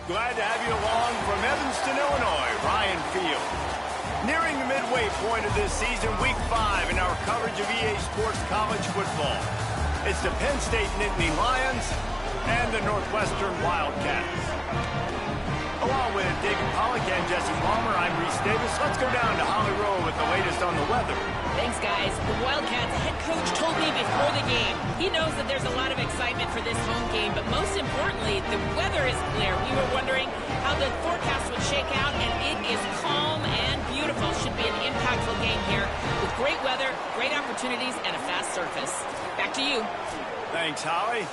Glad to have you along from Evanston, Illinois, Ryan Field. Nearing the midway point of this season, Week 5 in our coverage of EA Sports College football. It's the Penn State Nittany Lions and the Northwestern Wildcats. Along with David Pollack and Jesse Palmer, I'm Reese Davis. Let's go down to Holly Rowe with the latest on the weather. Thanks, guys. The Wildcats head coach told me before the game he knows that there's a lot of excitement for this home game, but most importantly, the weather is clear. We were wondering how the forecast would shake out, and it is calm and beautiful. Should be an impactful game here with great weather, great opportunities, and a fast surface. Back to you. Thanks, Holly.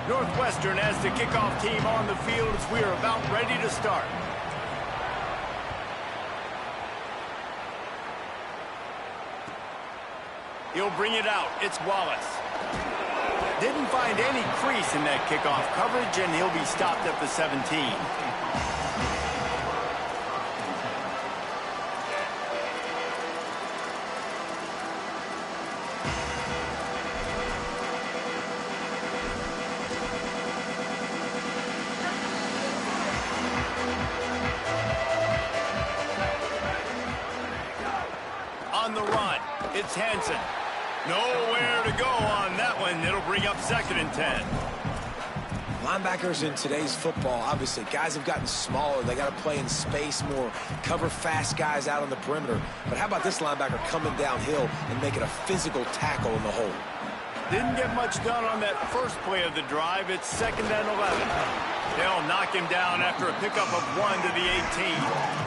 Northwestern as the kickoff team on the field as we are about ready to start. He'll bring it out. It's Wallace. Didn't find any crease in that kickoff coverage, and he'll be stopped at the 17. On the run, it's Hansen. Nowhere to go on that one. It'll bring up 2nd and 10. Linebackers in today's football, obviously, guys have gotten smaller. They got to play in space more, cover fast guys out on the perimeter. But how about this linebacker coming downhill and making a physical tackle in the hole? Didn't get much done on that first play of the drive. It's 2nd and 11. They'll knock him down after a pickup of 1 to the 18.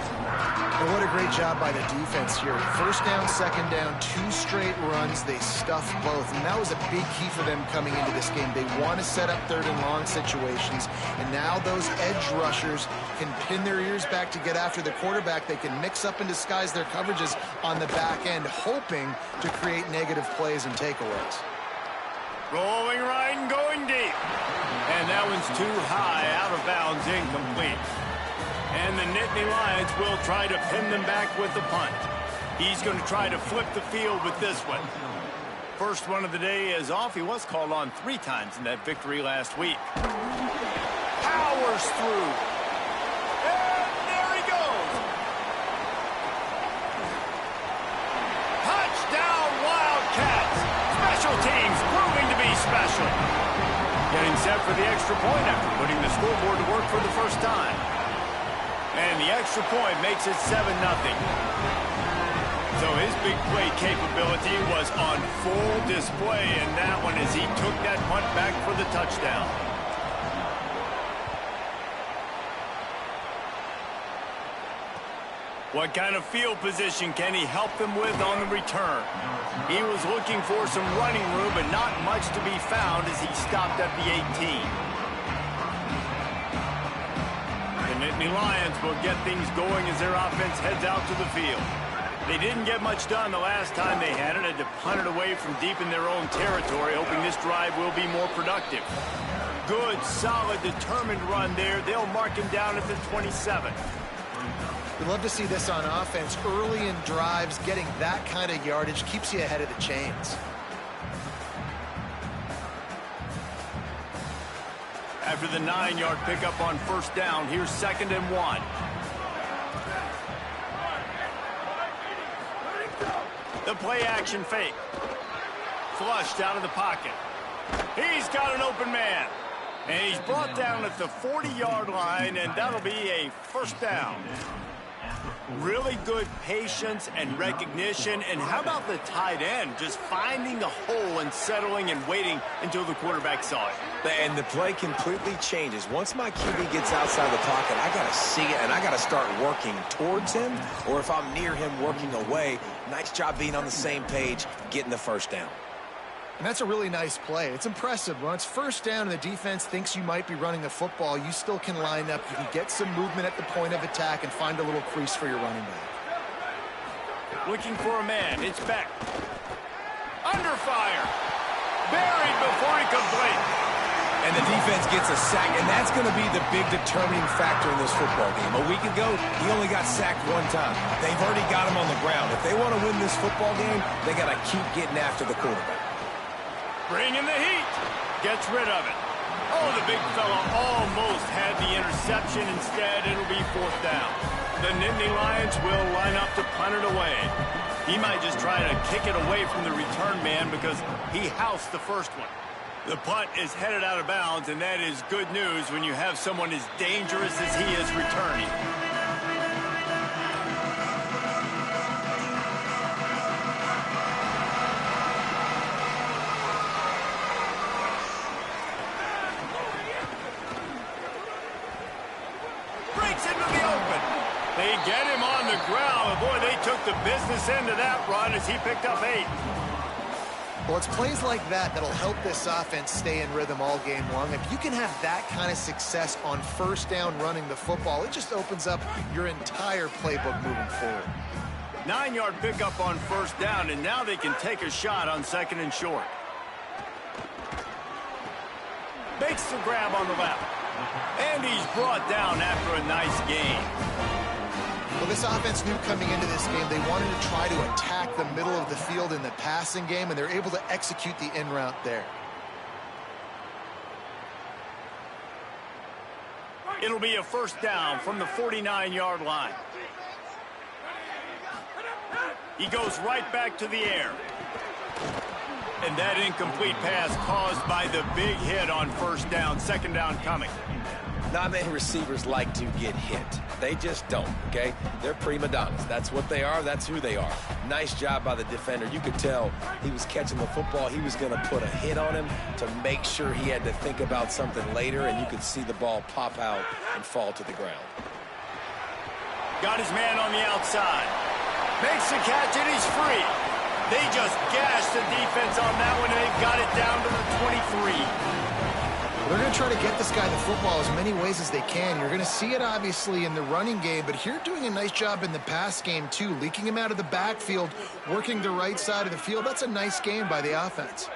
And what a great job by the defense here. 1st down, 2nd down, 2 straight runs. They stuffed both, and that was a big key for them coming into this game. They want to set up 3rd and long situations, and now those edge rushers can pin their ears back to get after the quarterback. They can mix up and disguise their coverages on the back end, hoping to create negative plays and takeaways. Rolling right and going deep. And that one's too high, out of bounds, incomplete. And the Nittany Lions will try to pin them back with the punt. He's going to try to flip the field with this one. First one of the day is off. He was called on 3 times in that victory last week. Powers through. And there he goes. Touchdown, Wildcats. Special teams proving to be special. Getting set for the extra point after putting the scoreboard to work for the first time. And the extra point makes it 7-0. So his big play capability was on full display in that one as he took that punt back for the touchdown. What kind of field position can he help them with on the return? He was looking for some running room, but not much to be found as he stopped at the 18. The Nittany Lions will get things going as their offense heads out to the field. They didn't get much done the last time they had it. Had to punt it away from deep in their own territory, hoping this drive will be more productive. Good, solid, determined run there. They'll mark him down at the 27. We'd love to see this on offense. Early in drives, getting that kind of yardage keeps you ahead of the chains. After the 9-yard pickup on 1st down, here's 2nd and 1. The play action fake. Flushed out of the pocket. He's got an open man. And he's brought down at the 40-yard line, and that'll be a 1st down. Really good patience and recognition. And how about the tight end just finding the hole and settling and waiting until the quarterback saw it? And the play completely changes. Once my QB gets outside the pocket, I got to see it, and I got to start working towards him, or if I'm near him, working away. Nice job being on the same page, getting the 1st down. And that's a really nice play. It's impressive. When it's 1st down and the defense thinks you might be running the football, you still can line up. You can get some movement at the point of attack and find a little crease for your running back. Looking for a man. It's Beck. Under fire. Buried before he could blink. And the defense gets a sack, and that's going to be the big determining factor in this football game. A week ago, he only got sacked one time. They've already got him on the ground. If they want to win this football game, they got to keep getting after the quarterback. Bring in the heat. Gets rid of it. Oh, the big fella almost had the interception. Instead, it'll be 4th down. The Nittany Lions will line up to punt it away. He might just try to kick it away from the return man because he housed the first one. The punt is headed out of bounds, and that is good news when you have someone as dangerous as he is returning. Breaks into the open. They get him on the ground. Boy, they took the business end of that run as he picked up 8. Well, it's plays like that that'll help this offense stay in rhythm all game long. If you can have that kind of success on 1st down running the football, it just opens up your entire playbook moving forward. 9-yard pickup on 1st down, and now they can take a shot on 2nd and short. Makes the grab on the left. And he's brought down after a nice gain. Well, this offense knew coming into this game they wanted to try to attack the middle of the field in the passing game, and they're able to execute the in route there. It'll be a 1st down from the 49-yard line. He goes right back to the air. And that incomplete pass caused by the big hit on 1st down. 2nd down coming. Not many receivers like to get hit. They just don't, okay? They're prima donnas. That's what they are. That's who they are. Nice job by the defender. You could tell he was catching the football. He was going to put a hit on him to make sure he had to think about something later, and you could see the ball pop out and fall to the ground. Got his man on the outside. Makes the catch, and he's free. They just gashed the defense on that one, and they've got it down to the 23. They're going to try to get this guy the football as many ways as they can. You're going to see it, obviously, in the running game, but here doing a nice job in the pass game, too. Leaking him out of the backfield, working the right side of the field. That's a nice game by the offense.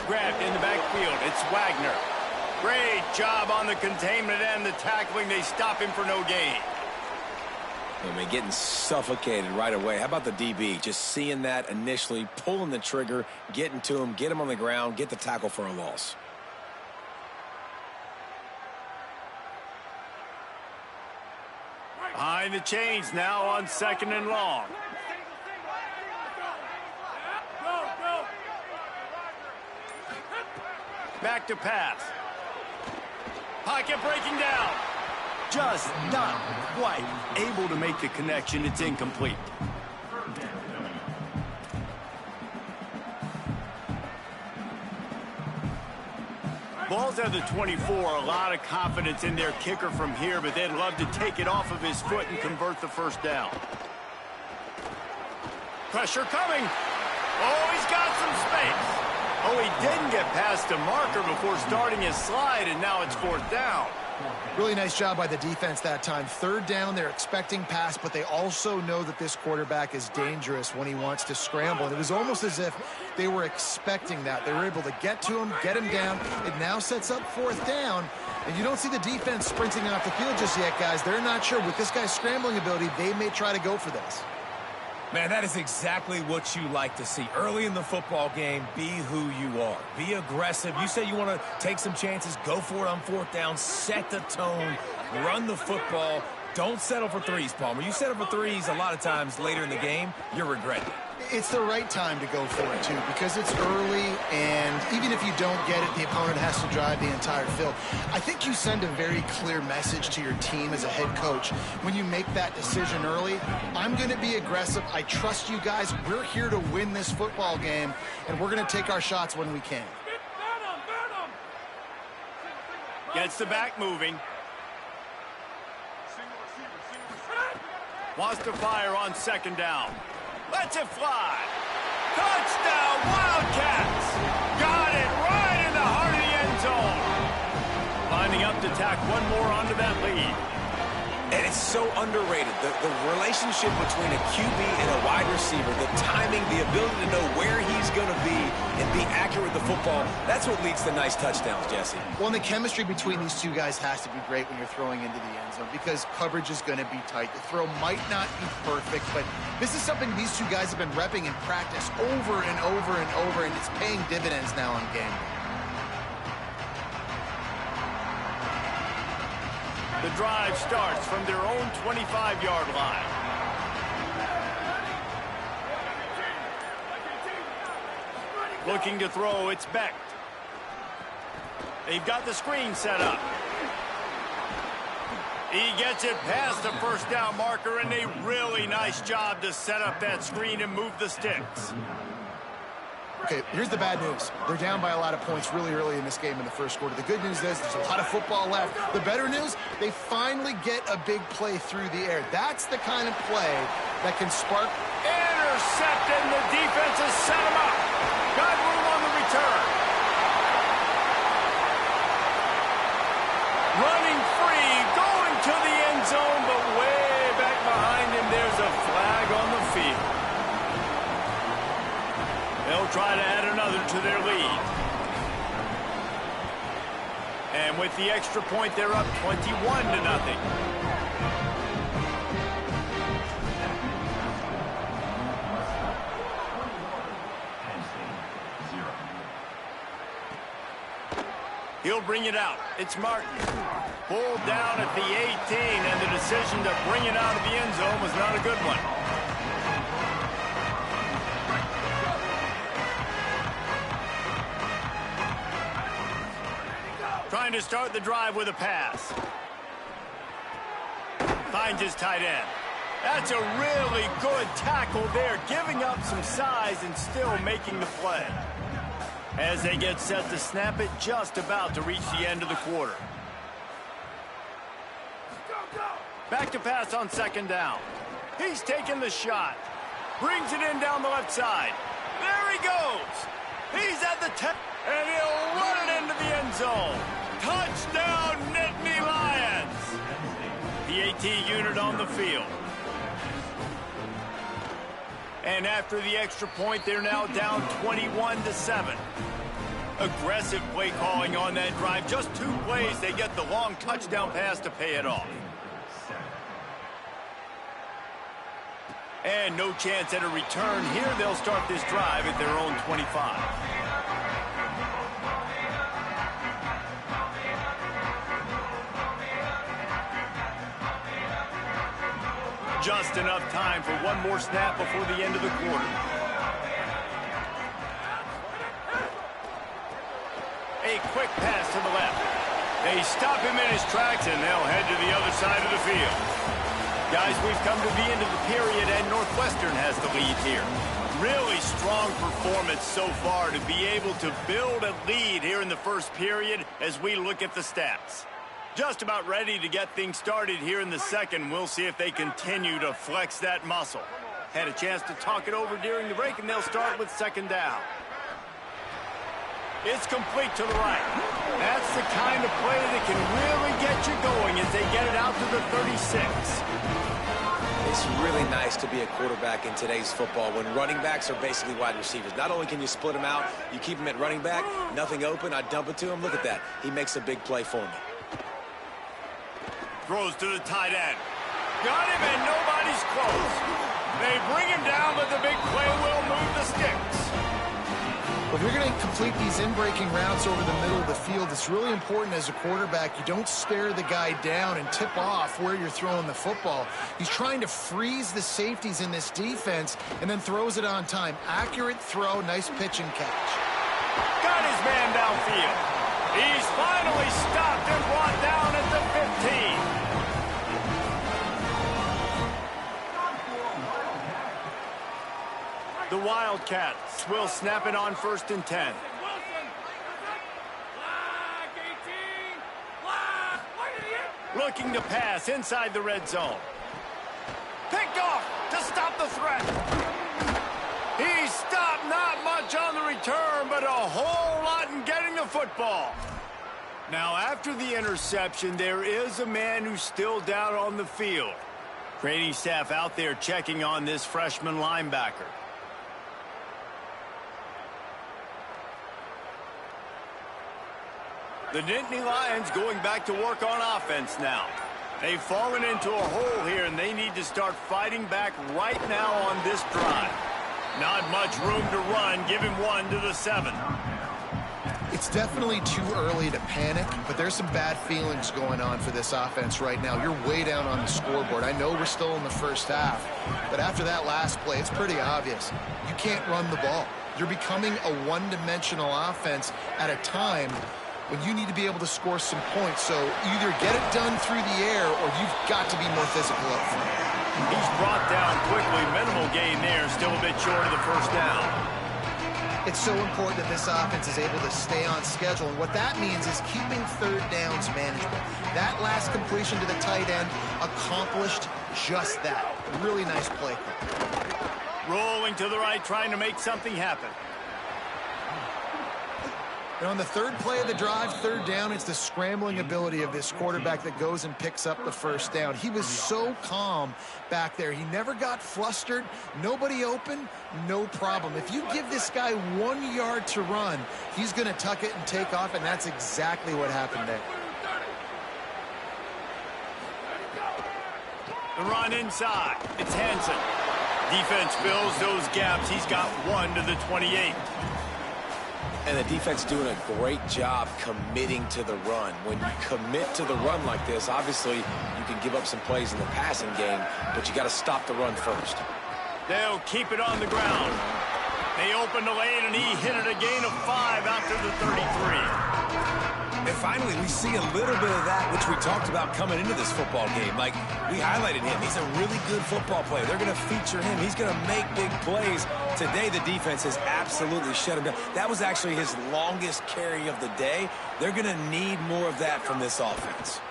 Grabbed in the backfield. It's Wagner. Great job on the containment and the tackling. They stop him for no gain. I mean, getting suffocated right away. How about the DB? Just seeing that initially, pulling the trigger, getting to him, get him on the ground, get the tackle for a loss. Behind the chains now on 2nd and long. Back to pass. Pocket breaking down. Just not quite able to make the connection. It's incomplete. Ball's at the 24. A lot of confidence in their kicker from here, but they'd love to take it off of his foot and convert the 1st down. Pressure coming. Oh, he's got some space. Oh, he didn't get past the marker before starting his slide, and now it's 4th down. Really nice job by the defense that time. 3rd down, they're expecting pass, but they also know that this quarterback is dangerous when he wants to scramble. And it was almost as if they were expecting that. They were able to get to him, get him down. It now sets up 4th down. And you don't see the defense sprinting off the field just yet, guys. They're not sure. With this guy's scrambling ability, they may try to go for this. Man, that is exactly what you like to see. Early in the football game, be who you are. Be aggressive. You say you want to take some chances, go for it on 4th down, set the tone, run the football. Don't settle for threes, Palmer. You settle for threes a lot of times later in the game, you're regretting it. It's the right time to go for it, too, because it's early, and even if you don't get it, the opponent has to drive the entire field. I think you send a very clear message to your team as a head coach when you make that decision early. I'm going to be aggressive. I trust you guys. We're here to win this football game, and we're going to take our shots when we can. Gets the back moving. Wants to fire on 2nd down. Lets it fly. Touchdown, Wildcats. Got it right in the heart of the end zone. Lining up to tack one more onto that lead. And it's so underrated. The relationship between a QB and a wide receiver, the timing, the ability to know where he's going to be and be accurate with the football, that's what leads to nice touchdowns, Jesse. Well, and the chemistry between these two guys has to be great when you're throwing into the end zone because coverage is going to be tight. The throw might not be perfect, but this is something these two guys have been repping in practice over and over and over, and it's paying dividends now in game. The drive starts from their own 25-yard line. Looking to throw, it's Beck. They've got the screen set up. He gets it past the first down marker, and a really nice job to set up that screen and move the sticks. Okay, here's the bad news. They're down by a lot of points really early in this game in the first quarter. The good news is there's a lot of football left. The better news, they finally get a big play through the air. That's the kind of play that can spark. Intercepted, and the defense has set him up. Got room on the return. Running free, going to the end zone, but way back behind him, there's a flag on the field. They'll try to add another to their lead. And with the extra point, they're up 21-0. He'll bring it out. It's Martin. Pulled down at the 18, and the decision to bring it out of the end zone was not a good one. Trying to start the drive with a pass. Finds his tight end. That's a really good tackle there, giving up some size and still making the play. As they get set to snap it, just about to reach the end of the quarter. Back to pass on second down. He's taking the shot. Brings it in down the left side. There he goes. He's at the 10, and he'll run it into the end zone. Touchdown, Nittany Lions. The AT unit on the field. And after the extra point, they're now down 21-7. Aggressive play calling on that drive. Just 2 plays, they get the long touchdown pass to pay it off. And no chance at a return here. They'll start this drive at their own 25. Just enough time for one more snap before the end of the quarter. A quick pass to the left. They stop him in his tracks, and they'll head to the other side of the field. Guys, we've come to the end of the period, and Northwestern has the lead here. Really strong performance so far to be able to build a lead here in the first period as we look at the stats. Just about ready to get things started here in the second. We'll see if they continue to flex that muscle. Had a chance to talk it over during the break, and they'll start with second down. It's complete to the right. That's the kind of play that can really get you going as they get it out to the 36. It's really nice to be a quarterback in today's football when running backs are basically wide receivers. Not only can you split them out, you keep them at running back, nothing open, I dump it to him. Look at that. He makes a big play for me. Throws to the tight end. Got him, and nobody's close. They bring him down, but the big play will move the sticks. Well, if you're going to complete these in-breaking routes over the middle of the field, it's really important as a quarterback you don't stare the guy down and tip off where you're throwing the football. He's trying to freeze the safeties in this defense and then throws it on time. Accurate throw, nice pitch and catch. Got his man downfield. He's finally stopped and brought down at the 15. The Wildcats will snap it on 1st and 10. Looking to pass inside the red zone. Picked off to stop the threat. He stopped, not much on the return, but a whole lot in getting the football. Now, after the interception, there is a man who's still down on the field. Training staff out there checking on this freshman linebacker. The Nittany Lions going back to work on offense now. They've fallen into a hole here, and they need to start fighting back right now on this drive. Not much room to run. Give him 1 to the 7. It's definitely too early to panic, but there's some bad feelings going on for this offense right now. You're way down on the scoreboard. I know we're still in the first half, but after that last play, it's pretty obvious. You can't run the ball. You're becoming a one-dimensional offense at a time when you need to be able to score some points. So either get it done through the air or you've got to be more physical up front. He's brought down quickly. Minimal gain there. Still a bit short of the first down. It's so important that this offense is able to stay on schedule, and what that means is keeping third downs manageable. That last completion to the tight end accomplished just that. Really nice play. Rolling to the right, trying to make something happen. And on the third play of the drive, third down, it's the scrambling ability of this quarterback that goes and picks up the first down. He was so calm back there. He never got flustered. Nobody open, no problem. If you give this guy 1 yard to run, he's going to tuck it and take off, and that's exactly what happened there. The run inside. It's Hansen. Defense fills those gaps. He's got 1 to the 28. And the defense doing a great job committing to the run. When you commit to the run like this, obviously you can give up some plays in the passing game, but you got to stop the run first. They'll keep it on the ground. They open the lane, and he hit it a gain of 5 out to the 33. And finally, we see a little bit of that, which we talked about coming into this football game. Like, we highlighted him. He's a really good football player. They're going to feature him. He's going to make big plays. Today, the defense has absolutely shut him down. That was actually his longest carry of the day. They're going to need more of that from this offense.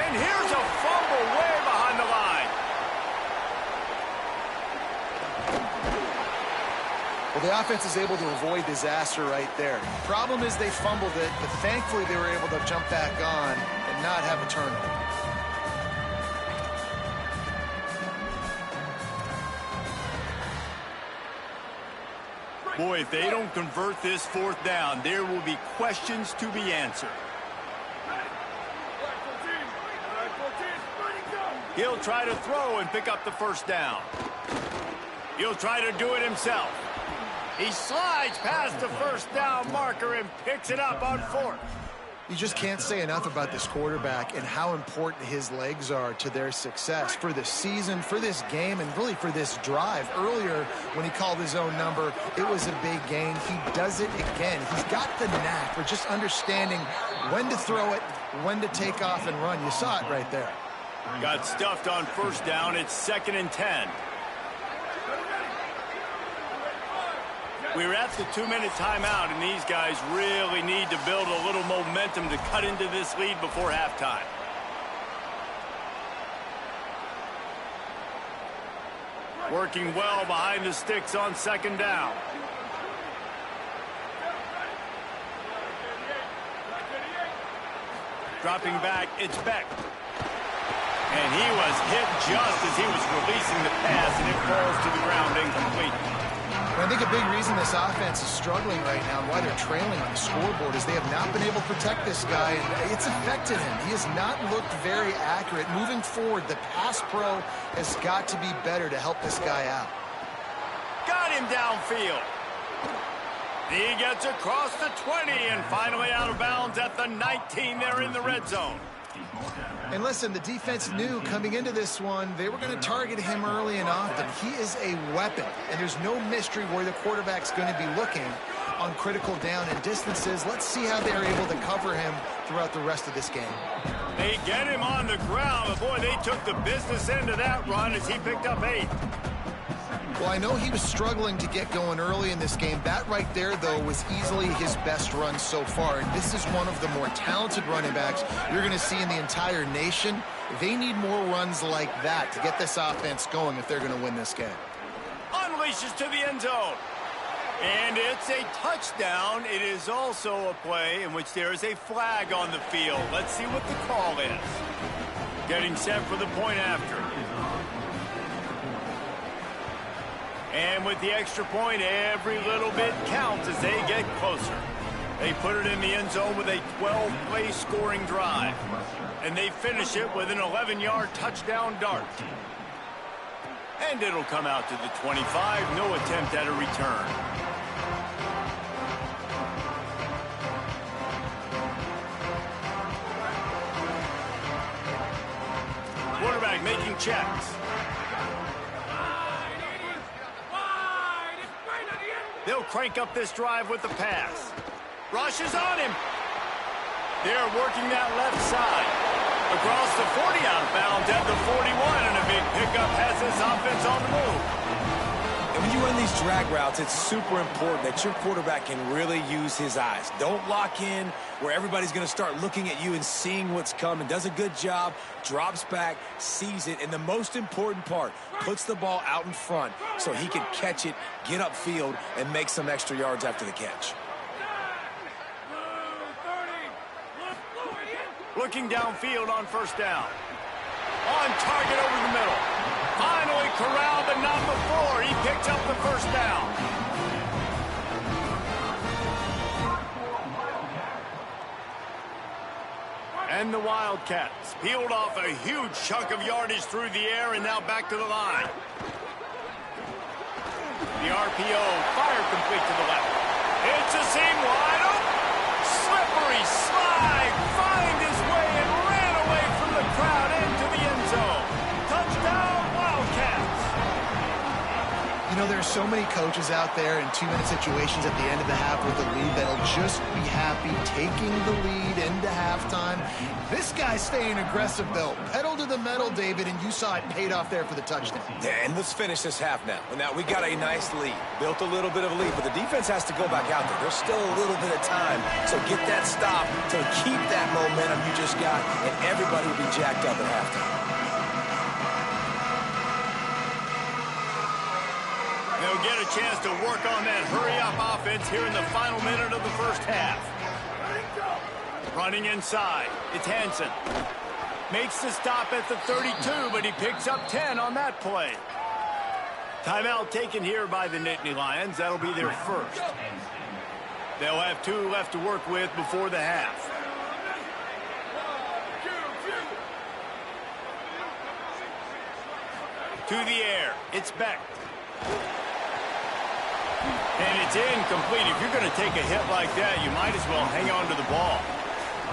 And here's a fumble way behind the line. Well, the offense is able to avoid disaster right there. Problem is they fumbled it, but thankfully they were able to jump back on and not have a turnover. Boy, if they don't convert this fourth down, there will be questions to be answered. He'll try to throw and pick up the first down. He'll try to do it himself. He slides past the first down marker and picks it up on 4th. You just can't say enough about this quarterback and how important his legs are to their success for the season, for this game, and really for this drive. Earlier, when he called his own number, it was a big gain. He does it again. He's got the knack for just understanding when to throw it, when to take off and run. You saw it right there. Got stuffed on first down. It's 2nd and 10. We're at the 2-minute timeout, and these guys really need to build a little momentum to cut into this lead before halftime. Working well behind the sticks on 2nd down. Dropping back, it's Beck. And he was hit just as he was releasing the pass, and it falls to the ground incomplete. I think a big reason this offense is struggling right now and why they're trailing on the scoreboard is they have not been able to protect this guy, and it's affected him. He has not looked very accurate. Moving forward, the pass pro has got to be better to help this guy out. Got him downfield. He gets across the 20 and finally out of bounds at the 19. They're in the red zone. And listen, the defense knew coming into this one, they were going to target him early and often. He is a weapon, and there's no mystery where the quarterback's going to be looking on critical down and distances. Let's see how they're able to cover him throughout the rest of this game. They get him on the ground, but boy, they took the business end of that run as he picked up 8. Well, I know he was struggling to get going early in this game. That right there, though, was easily his best run so far. And this is one of the more talented running backs you're going to see in the entire nation. They need more runs like that to get this offense going if they're going to win this game. Unleashes to the end zone. And it's a touchdown. It is also a play in which there is a flag on the field. Let's see what the call is. Getting set for the point after. And with the extra point, every little bit counts as they get closer. They put it in the end zone with a 12-play scoring drive. And they finish it with an 11-yard touchdown dart. And it'll come out to the 25. No attempt at a return. Quarterback making checks. They'll crank up this drive with the pass. Rush is on him. They're working that left side. Across the 40, out of bounds at the 41, and a big pickup has this offense on the move. And when you run these drag routes, it's super important that your quarterback can really use his eyes. Don't lock in where everybody's going to start looking at you and seeing what's coming. Does a good job, drops back, sees it, and the most important part, puts the ball out in front so he can catch it, get upfield, and make some extra yards after the catch. Looking downfield on first down. On target over the middle. Finally corralled, but not before. He picked up the first down. And the Wildcats peeled off a huge chunk of yardage through the air and now back to the line. The RPO fired complete to the left. It's a seam wide open. Slippery slide. Find his way and ran away from the crowd into the end zone. Touchdown, Wildcats. You know, there's so many coaches out there in 2-minute situations at the end of the half with the lead that'll just be happy taking the lead into halftime. This guy's staying aggressive, though. Pedal to the metal, David, and you saw it paid off there for the touchdown. And let's finish this half now. Now, we got a nice lead. Built a little bit of a lead, but the defense has to go back out there. There's still a little bit of time. So get that stop to keep that momentum you just got, and everybody will be jacked up at halftime. They'll get a chance to work on that hurry-up offense here in the final minute of the first half. Running inside, it's Hansen. Makes the stop at the 32, but he picks up 10 on that play. Timeout taken here by the Nittany Lions. That'll be their first. They'll have 2 left to work with before the half. To the air, it's Beck. And it's incomplete. If you're going to take a hit like that, you might as well hang on to the ball.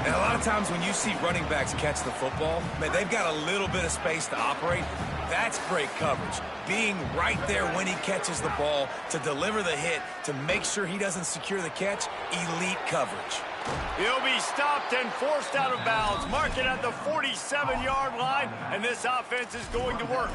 And a lot of times when you see running backs catch the football, man, they've got a little bit of space to operate. That's great coverage. Being right there when he catches the ball to deliver the hit, to make sure he doesn't secure the catch, elite coverage. He'll be stopped and forced out of bounds. Mark it at the 47-yard line, and this offense is going to work.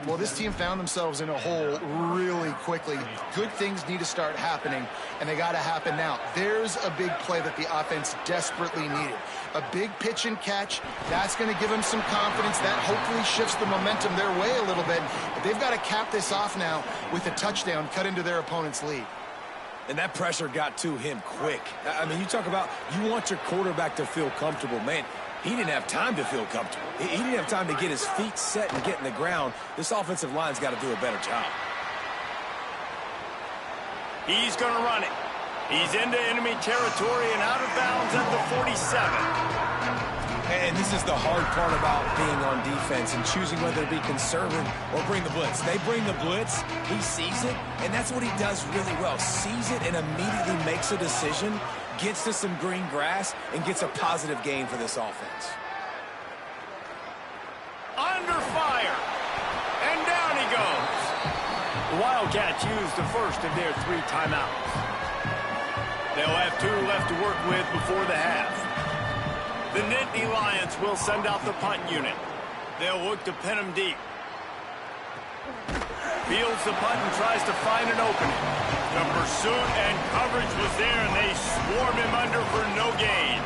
Well, this team found themselves in a hole really quickly. Good things need to start happening, and they got to happen now. There's a big play that the offense desperately needed. A big pitch and catch. That's going to give them some confidence. That hopefully shifts the momentum their way a little bit. But they've got to cap this off now with a touchdown cut into their opponent's lead. And that pressure got to him quick. I mean, you talk about you want your quarterback to feel comfortable. Man, he didn't have time to feel comfortable. He didn't have time to get his feet set and get in the ground. This offensive line's got to do a better job. He's going to run it. He's into enemy territory and out of bounds at the 47. And this is the hard part about being on defense and choosing whether to be conservative or bring the blitz. They bring the blitz, he sees it, and that's what he does really well. Sees it and immediately makes a decision, gets to some green grass, and gets a positive gain for this offense. Under fire. And down he goes. The Wildcats used the first of their 3 timeouts. They'll have 2 left to work with before the half. The Nittany Lions will send out the punt unit. They'll look to pin him deep. Fields the punt and tries to find an opening. The pursuit and coverage was there, and they swarm him under for no gain.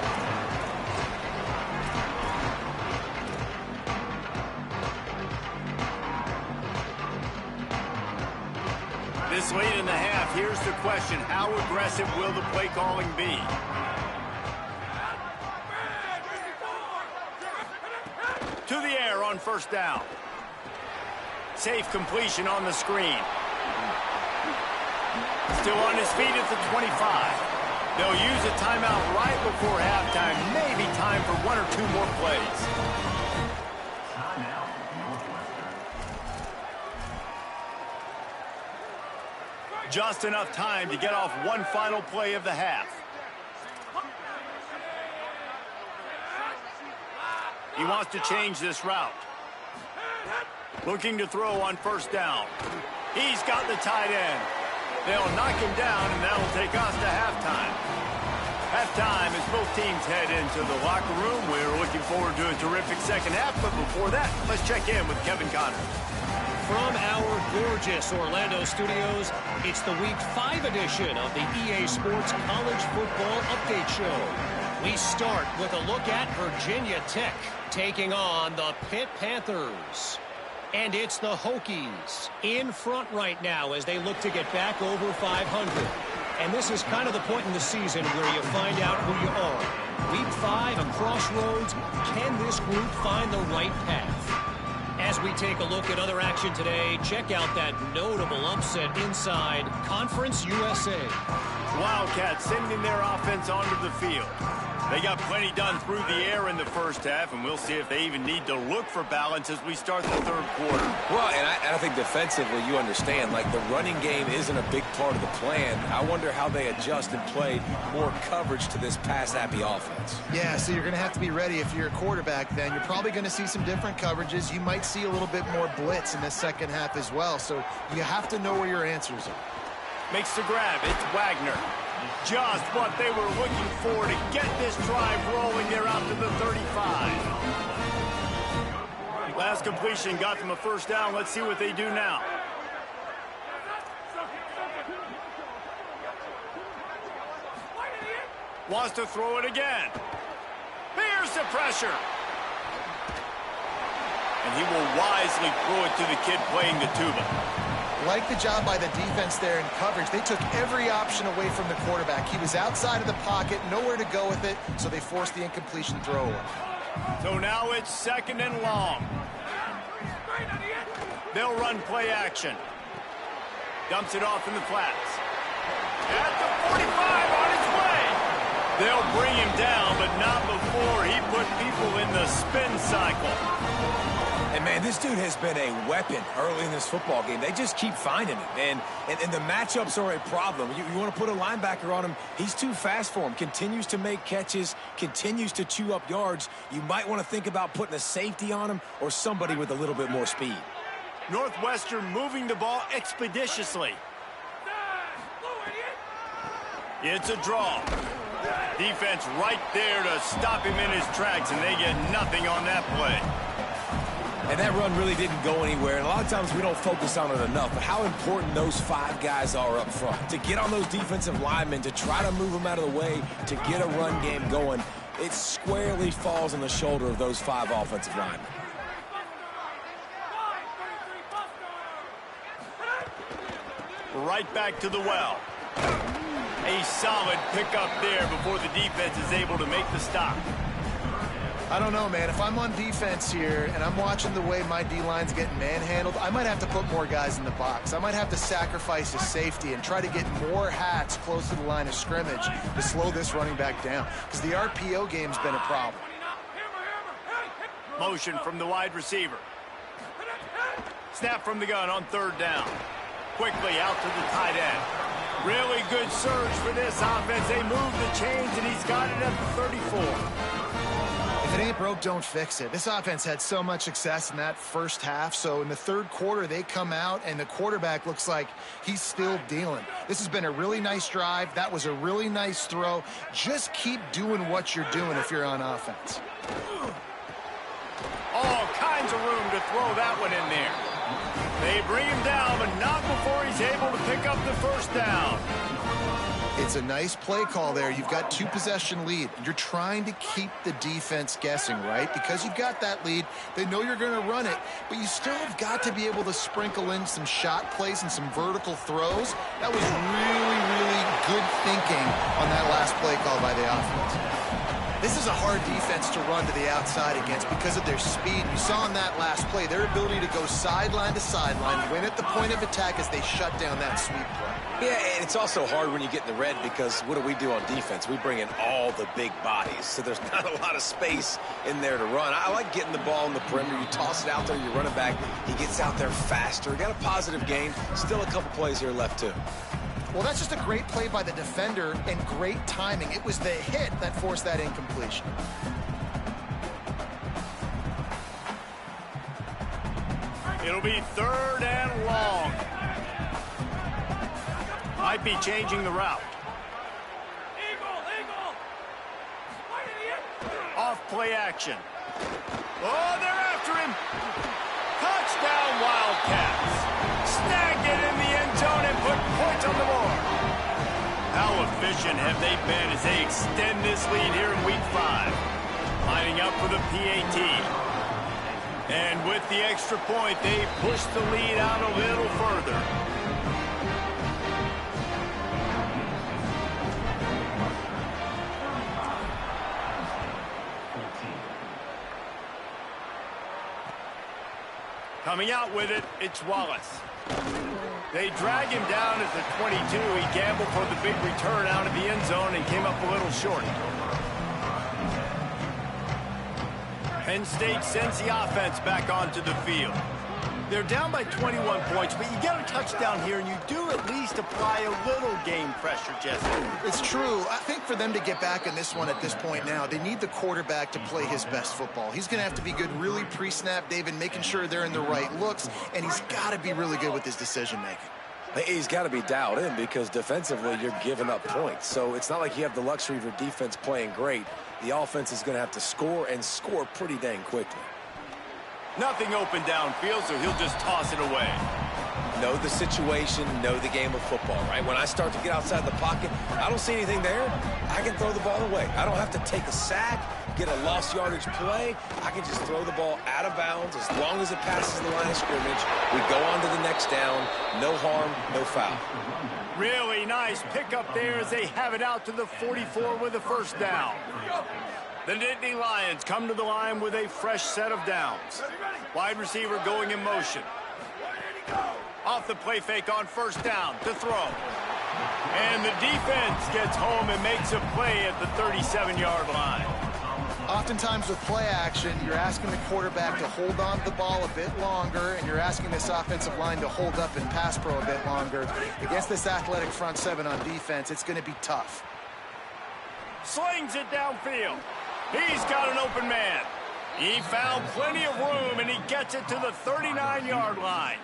This This late in the half, here's the question. How aggressive will the play calling be? To the air on first down. Safe completion on the screen. Still on his feet at the 25. They'll use a timeout right before halftime. Maybe time for one or two more plays. Just enough time to get off one final play of the half. He wants to change this route. Looking to throw on first down. He's got the tight end. They'll knock him down, and that'll take us to halftime. Halftime as both teams head into the locker room. We're looking forward to a terrific second half, but before that, let's check in with Kevin Connors. From our gorgeous Orlando studios, it's the Week 5 edition of the EA Sports College Football Update Show. We start with a look at Virginia Tech taking on the Pitt Panthers. And it's the Hokies in front right now as they look to get back over 500. And this is kind of the point in the season where you find out who you are. Week 5, a crossroads. Can this group find the right path? As we take a look at other action today, check out that notable upset inside Conference USA. Wildcats sending their offense onto the field. They got plenty done through the air in the first half, and we'll see if they even need to look for balance as we start the third quarter. Well, and I think defensively, you understand, like the running game isn't a big part of the plan. I wonder how they adjust and play more coverage to this pass-happy offense. Yeah, so you're going to have to be ready if you're a quarterback then. You're probably going to see some different coverages. You might see a little bit more blitz in the second half as well, so you have to know where your answers are. Makes the grab. It's Wagner. Just what they were looking for to get this drive rolling there out to the 35. Last completion got them a first down. Let's see what they do now. Wants to throw it again. Here's the pressure. And he will wisely throw it to the kid playing the tuba. Like the job by the defense there in coverage. They took every option away from the quarterback. He was outside of the pocket, nowhere to go with it, so they forced the incompletion throw away. So now it's second and long. They'll run play action. Dumps it off in the flats. At the 45 on his way. They'll bring him down, but not before he put people in the spin cycle. And, man, this dude has been a weapon early in this football game. They just keep finding it. And the matchups are a problem. You want to put a linebacker on him, he's too fast for him. Continues to make catches, continues to chew up yards. You might want to think about putting a safety on him or somebody with a little bit more speed. Northwestern moving the ball expeditiously. It's a draw. Defense right there to stop him in his tracks, and they get nothing on that play. And that run really didn't go anywhere. And a lot of times we don't focus on it enough. But how important those 5 guys are up front. To get on those defensive linemen, to try to move them out of the way, to get a run game going, it squarely falls on the shoulder of those 5 offensive linemen. Right back to the well. A solid pickup there before the defense is able to make the stop. I don't know, man. If I'm on defense here and I'm watching the way my D-line's getting manhandled, I might have to put more guys in the box. I might have to sacrifice a safety and try to get more hats close to the line of scrimmage to slow this running back down, because the RPO game's been a problem. Motion from the wide receiver. Snap from the gun on third down. Quickly out to the tight end. Really good surge for this offense. They move the chains, and he's got it at the 34. If it ain't broke, don't fix it. This offense had so much success in that first half, so in the third quarter, they come out, and the quarterback looks like he's still dealing. This has been a really nice drive. That was a really nice throw. Just keep doing what you're doing if you're on offense. All kinds of room to throw that one in there. They bring him down, but not before he's able to pick up the first down. It's a nice play call there. You've got 2-possession lead. You're trying to keep the defense guessing, right? Because you've got that lead, they know you're going to run it, but you still have got to be able to sprinkle in some shot plays and some vertical throws. That was really, really good thinking on that last play call by the offense. This is a hard defense to run to the outside against because of their speed. You saw in that last play their ability to go sideline to sideline, win at the point of attack as they shut down that sweep play. Yeah, and it's also hard when you get in the red because what do on defense? We bring in all the big bodies, so there's not a lot of space in there to run. I like getting the ball in the perimeter. You toss it out there, you run it back. He gets out there faster. Got a positive game. Still a couple plays here left, too. Well, that's just a great play by the defender and great timing. It was the hit that forced that incompletion. It'll be 3rd and long. Might be changing the route. Off play action. Oh, they're after him. Touchdown, Wildcats. Snagged it in the end zone and put points on the board. How efficient have they been as they extend this lead here in Week 5? Lining up for the PAT. And with the extra point, they push the lead out a little further. Coming out with it, it's Wallace. They drag him down at the 22. He gambled for the big return out of the end zone and came up a little short. Penn State sends the offense back onto the field. They're down by 21 points, but you get a touchdown here, and you do at least apply a little game pressure, Jesse. It's true. I think for them to get back in this one at this point now, they need the quarterback to play his best football. He's going to have to be good really pre-snap, David, making sure they're in the right looks, and he's got to be really good with his decision-making. He's got to be dialed in because defensively you're giving up points. So it's not like you have the luxury of your defense playing great. The offense is going to have to score and score pretty dang quickly. Nothing open downfield, so he'll just toss it away. Know the situation, know the game of football, right? When I start to get outside the pocket, I don't see anything there, I can throw the ball away. I don't have to take a sack, get a lost yardage play. I can just throw the ball out of bounds. As long as it passes the line of scrimmage, we go on to the next down. No harm, no foul. Really nice pickup there as they have it out to the 44 with a first down. The Nittany Lions come to the line with a fresh set of downs. Wide receiver going in motion. Off the play fake on first down to throw. And the defense gets home and makes a play at the 37-yard line. Oftentimes with play action, you're asking the quarterback to hold on to the ball a bit longer, and you're asking this offensive line to hold up and pass pro a bit longer. Against this athletic front seven on defense, it's going to be tough. Slings it downfield. He's got an open man. He found plenty of room, and he gets it to the 39-yard line.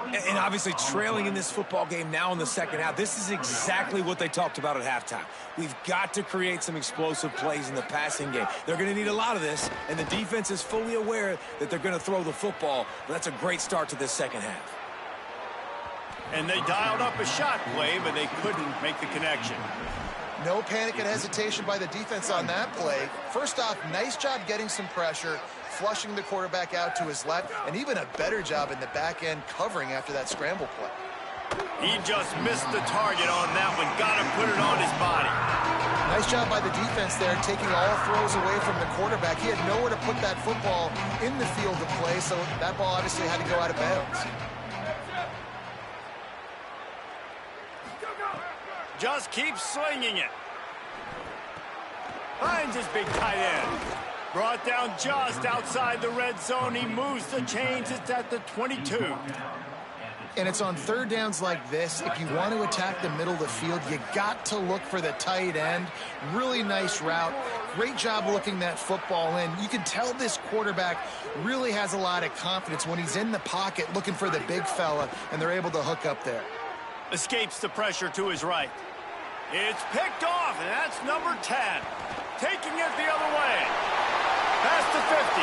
And obviously trailing in this football game now in the second half, this is exactly what they talked about at halftime. We've got to create some explosive plays in the passing game. They're going to need a lot of this, and the defense is fully aware that they're going to throw the football. But that's a great start to this second half. And they dialed up a shot play, but they couldn't make the connection. No panic and hesitation by the defense on that play. First off, nice job getting some pressure, flushing the quarterback out to his left, and even a better job in the back end covering after that scramble play. He just missed the target on that one. Got to put it on his body. Nice job by the defense there, taking all throws away from the quarterback. He had nowhere to put that football in the field of play, so that ball obviously had to go out of bounds. Just keeps slinging it. Finds his big tight end. Brought down just outside the red zone. He moves the chains. It's at the 22. And it's on third downs like this. If you want to attack the middle of the field, you got to look for the tight end. Really nice route. Great job looking that football in. You can tell this quarterback really has a lot of confidence when he's in the pocket looking for the big fella, and they're able to hook up there. Escapes the pressure to his right. It's picked off, and that's number 10. Taking it the other way. Past the 50,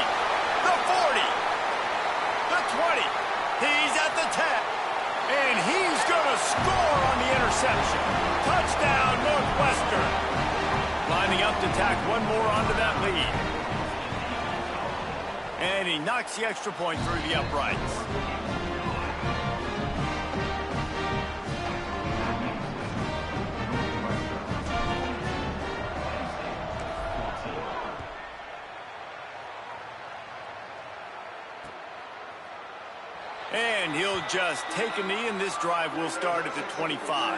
the 40, the 20. He's at the 10. And he's going to score on the interception. Touchdown, Northwestern. Lining up to tack one more onto that lead. And he knocks the extra point through the uprights. And he'll just take a knee, and this drive will start at the 25.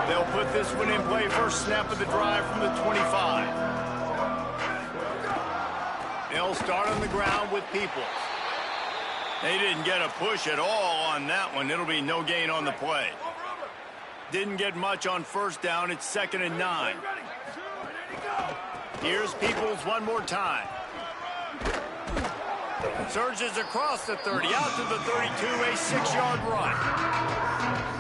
They'll put this one in play. First snap of the drive from the 25. They'll start on the ground with Peoples. They didn't get a push at all on that one. It'll be no gain on the play. Didn't get much on first down. It's 2nd and 9. Here's Peoples one more time. Surges across the 30, out to the 32, a 6-yard run.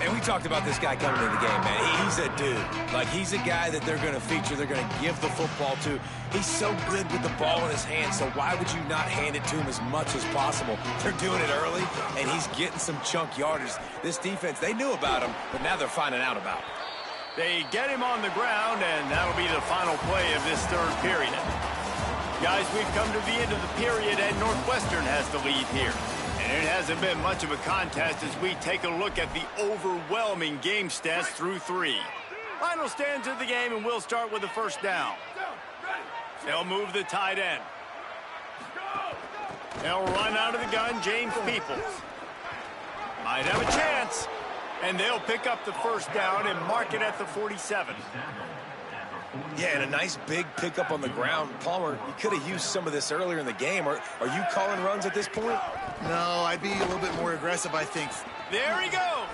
And we talked about this guy coming into the game, man. He's a dude. Like, he's a guy that they're going to feature, they're going to give the football to. He's so good with the ball in his hands, so why would you not hand it to him as much as possible? They're doing it early, and he's getting some chunk yardage. This defense, they knew about him, but now they're finding out about him. They get him on the ground, and that'll be the final play of this third period. Guys, we've come to the end of the period, and Northwestern has the lead here. And it hasn't been much of a contest as we take a look at the overwhelming game stats through 3. Final stands of the game, and we'll start with the first down. They'll move the tight end. They'll run out of the gun, James Peoples. Might have a chance. And they'll pick up the first down and mark it at the 47. Yeah, and a nice big pickup on the ground. Palmer, you could have used some of this earlier in the game. Are you calling runs at this point? No, I'd be a little bit more aggressive, I think. There he goes.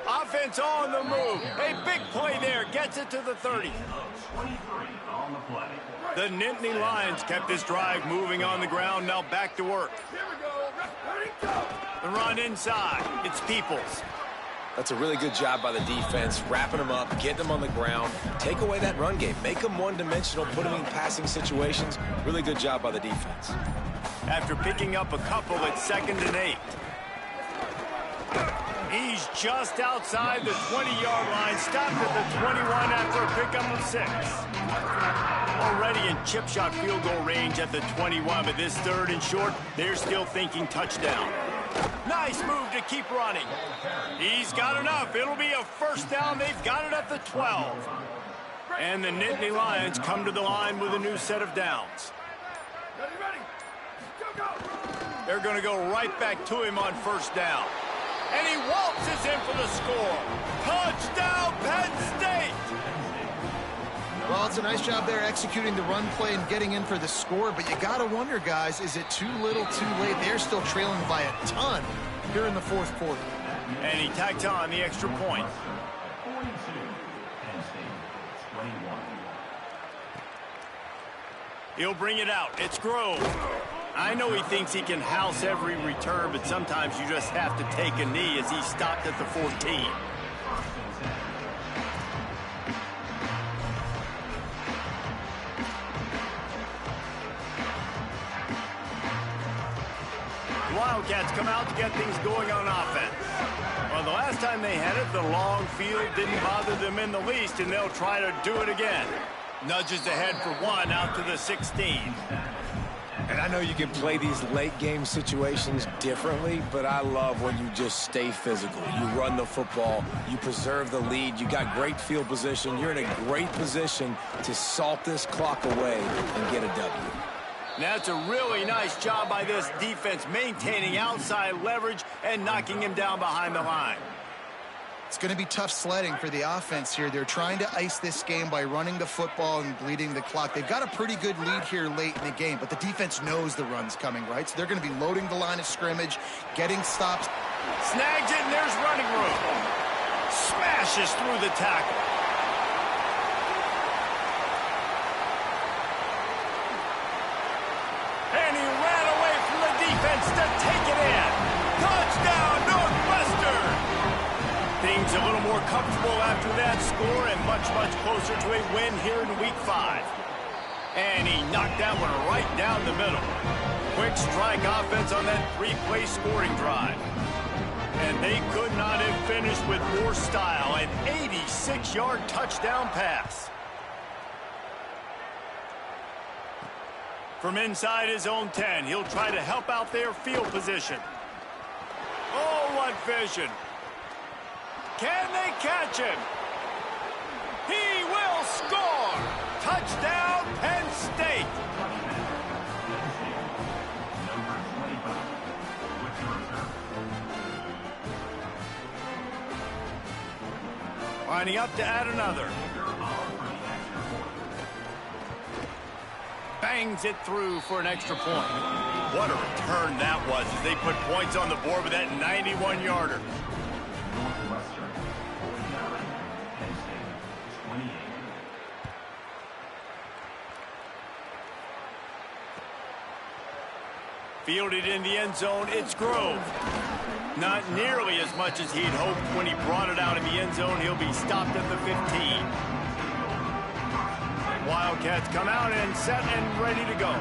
Offense on the move. A big play there. Gets it to the 30. The Nittany Lions kept this drive moving on the ground. Now back to work. The run inside. It's Peoples. That's a really good job by the defense, wrapping them up, getting them on the ground. Take away that run game. Make them one-dimensional, put them in passing situations. Really good job by the defense. After picking up a couple at 2nd and 8. He's just outside the 20-yard line, stopped at the 21 after a pickup of 6. Already in chip shot field goal range at the 21, but this 3rd and short, they're still thinking touchdown. Nice move to keep running. He's got enough. It'll be a first down. They've got it at the 12. And the Nittany Lions come to the line with a new set of downs. They're going to go right back to him on first down. And he waltzes in for the score. Touchdown, Penn State! Well, it's a nice job there executing the run play and getting in for the score, but you got to wonder, guys, is it too little, too late? They're still trailing by a ton here in the 4th quarter. And he tacks on the extra point. He'll bring it out. It's Grove. I know he thinks he can house every return, but sometimes you just have to take a knee as he stopped at the 14. Wildcats come out to get things going on offense. Well, the last time they had it, the long field didn't bother them in the least, and they'll try to do it again. Nudges ahead for 1 out to the 16. And I know you can play these late game situations differently, but I love when you just stay physical. You run the football, you preserve the lead, you got great field position, you're in a great position to salt this clock away and get a W. That's a really nice job by this defense, maintaining outside leverage and knocking him down behind the line. It's going to be tough sledding for the offense here. They're trying to ice this game by running the football and bleeding the clock. They've got a pretty good lead here late in the game, but the defense knows the run's coming, right? So they're going to be loading the line of scrimmage, getting stops. Snags it, and there's running room. Smashes through the tackle. And he ran away from the defense to take it in. Touchdown, Northwestern! Things a little more comfortable after that score and much, much closer to a win here in Week 5. And he knocked that one right down the middle. Quick strike offense on that three-play scoring drive. And they could not have finished with more style. An 86-yard touchdown pass. From inside his own 10, he'll try to help out their field position. Oh, what vision. Can they catch him? He will score! Touchdown, Penn State! Lining up to add another. Bangs it through for an extra point. What a return that was as they put points on the board with that 91-yarder. Fielded in the end zone, it's Grove. Not nearly as much as he'd hoped when he brought it out in the end zone. He'll be stopped at the 15. Wildcats come out and set and ready to go.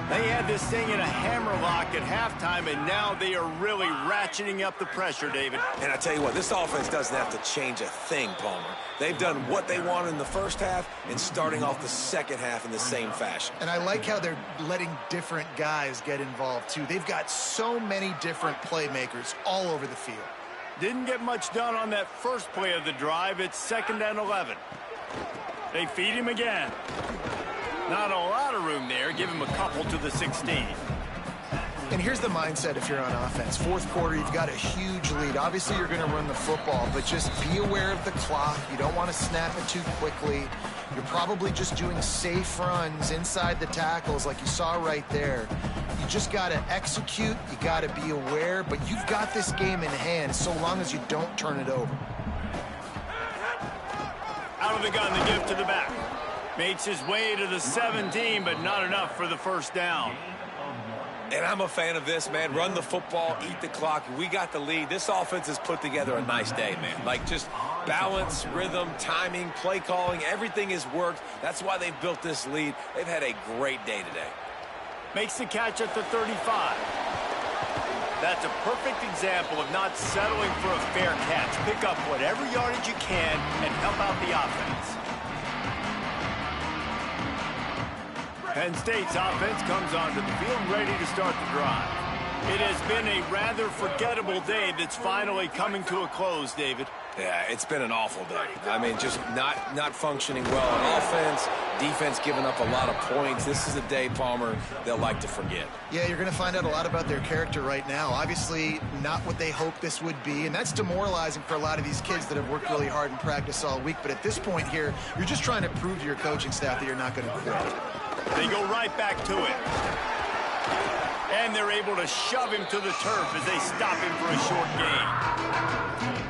They had this thing in a hammerlock at halftime, and now they are really ratcheting up the pressure, David. And I tell you what, this offense doesn't have to change a thing, Palmer. They've done what they wanted in the first half and starting off the second half in the same fashion. And I like how they're letting different guys get involved, too. They've got so many different playmakers all over the field. Didn't get much done on that first play of the drive. It's 2nd and 11. They feed him again. Not a lot of room there. Give him a couple to the 16. And here's the mindset if you're on offense. Fourth quarter, you've got a huge lead. Obviously, you're going to run the football, but just be aware of the clock. You don't want to snap it too quickly. You're probably just doing safe runs inside the tackles like you saw right there. You just got to execute. You got to be aware, but you've got this game in hand so long as you don't turn it over. Out of the gun, the give to the back. Makes his way to the 17, but not enough for the first down. And I'm a fan of this, man. Run the football, eat the clock. We got the lead. This offense has put together a nice day, man. Like just balance, rhythm, timing, play calling, everything has worked. That's why they've built this lead. They've had a great day today. Makes the catch at the 35. That's a perfect example of not settling for a fair catch. Pick up whatever yardage you can and help out the offense. Penn State's offense comes onto the field ready to start the drive. It has been a rather forgettable day that's finally coming to a close, David. Yeah, it's been an awful day. I mean, just not functioning well on offense, defense giving up a lot of points. This is a day, Palmer, they'll like to forget. Yeah, you're going to find out a lot about their character right now. Obviously, not what they hoped this would be, and that's demoralizing for a lot of these kids that have worked really hard in practice all week. But at this point here, you're just trying to prove to your coaching staff that you're not going to quit. They go right back to it. And they're able to shove him to the turf as they stop him for a short gain.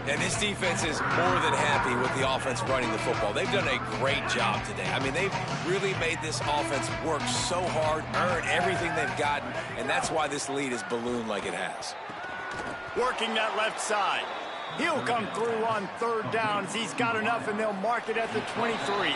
And this defense is more than happy with the offense running the football. They've done a great job today. I mean, they've really made this offense work so hard, earn everything they've gotten, and that's why this lead is ballooned like it has. Working that left side. He'll come through on 3rd down as he's got enough, and they'll mark it at the 23.